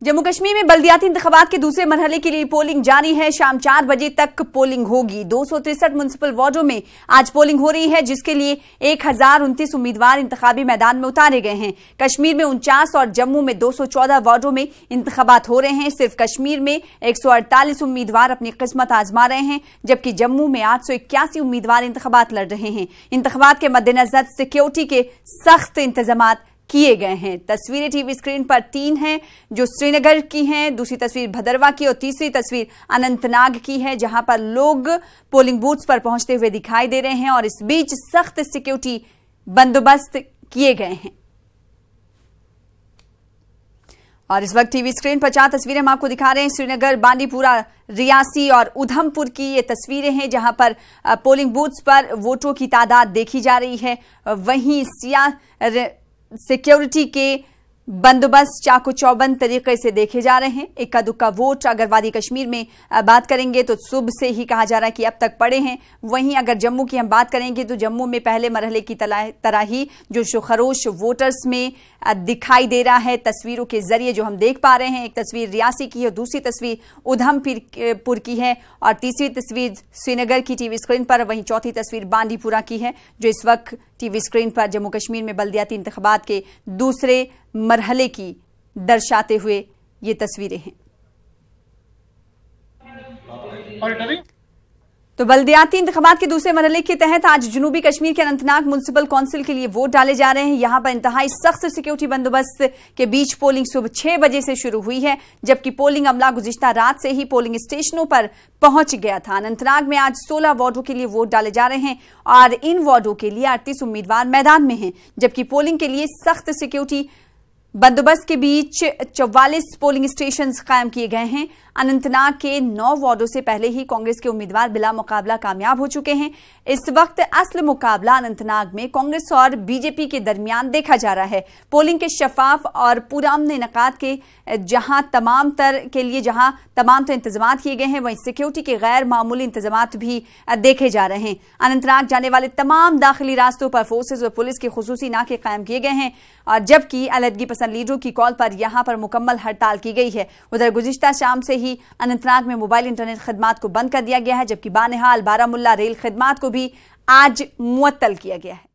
जम्मू कश्मीर में बल्दियाती इंतखाबात के दूसरे मरहले के लिए पोलिंग जारी है। शाम 4 बजे तक पोलिंग होगी। 263 म्युनिसिपल वार्डों में आज पोलिंग हो रही है, जिसके लिए 1029 उम्मीदवार इंतखाबी मैदान में उतारे गए हैं। कश्मीर में 49 और जम्मू में 214 वार्डों में इंतखाबात हो रहे हैं। सिर्फ कश्मीर में 148 उम्मीदवार अपनी किस्मत आजमा रहे हैं, जबकि जम्मू में 881 उम्मीदवार इंतखाबात लड़ रहे हैं। इंतखाबात के मद्देनजर सिक्योरिटी के सख्त इंतजाम किए गए हैं। तस्वीरें टीवी स्क्रीन पर 3 हैं, जो श्रीनगर की हैं, दूसरी तस्वीर भदरवा की और तीसरी तस्वीर अनंतनाग की है, जहां पर लोग पोलिंग बूथ्स पर पहुंचते हुए दिखाई दे रहे हैं और इस बीच सख्त सिक्योरिटी बंदोबस्त किए गए हैं। और इस वक्त टीवी स्क्रीन पर 4 तस्वीरें हम आपको दिखा रहे हैं। श्रीनगर, बांडीपुरा, रियासी और उधमपुर की ये तस्वीरें हैं, जहां पर पोलिंग बूथ्स पर वोटरों की तादाद देखी जा रही है। वहीं सिक्योरिटी के बंदोबस्त चाको चौबंद तरीके से देखे जा रहे हैं। इक्का दुक्का वोट अगर वादी कश्मीर में बात करेंगे तो सुबह से ही कहा जा रहा है कि अब तक पड़े हैं। वहीं अगर जम्मू की हम बात करेंगे तो जम्मू में पहले मरहले की तरह ही जो शोखरोश वोटर्स में दिखाई दे रहा है तस्वीरों के जरिए जो हम देख पा रहे हैं। एक तस्वीर रियासी की है, दूसरी तस्वीर उधमपुर की है और तीसरी तस्वीर श्रीनगर की टीवी स्क्रीन पर। वहीं चौथी तस्वीर बांडीपुरा की है, जो इस वक्त टीवी स्क्रीन पर जम्मू कश्मीर में बल्दियाती इंतखाबात के दूसरे मरहले की दर्शाते हुए ये तस्वीरें हैं। तो बल्दियाती इंतखाबात के दूसरे मरहले के तहत आज जनूबी कश्मीर के अनंतनाग म्युनिसिपल काउंसिल के लिए वोट डाले जा रहे हैं। यहां पर इंतहाई सख्त सिक्योरिटी बंदोबस्त के बीच पोलिंग सुबह 6 बजे से शुरू हुई है, जबकि पोलिंग अमला गुज़िश्ता रात से ही पोलिंग स्टेशनों पर पहुंच गया था। अनंतनाग में आज 16 वार्डों के लिए वोट डाले जा रहे हैं और इन वार्डों के लिए 38 उम्मीदवार मैदान में हैं, जबकि पोलिंग के लिए सख्त सिक्योरिटी बंदोबस्त के बीच 44 पोलिंग स्टेशन कायम किए गए हैं। अनंतनाग के 9 वार्डों से पहले ही कांग्रेस के उम्मीदवार बिला मुकाबला कामयाब हो चुके हैं। इस वक्त असल मुकाबला अनंतनाग में कांग्रेस और बीजेपी के दरमियान देखा जा रहा है। पोलिंग के शफाफ और पुरअमन इनेकाद के जहां तमाम तर इंतजाम किए गए हैं, वहीं सिक्योरिटी के गैर मामूली इंतजाम भी देखे जा रहे हैं। अनंतनाग जाने वाले तमाम दाखिली रास्तों पर फोर्सेज और पुलिस के खुसूसी नाके कायम किए गए हैं, और जबकि अलहदगी पसंद लीडरों की कॉल पर यहां पर मुकम्मल हड़ताल की गई है। उधर गुज़िश्ता शाम से ही अनंतनाग में मोबाइल इंटरनेट खदमात को बंद कर दिया गया है, जबकि बानिहाल बारामुल्ला रेल खदमात को भी आज मुअत्तल किया गया है।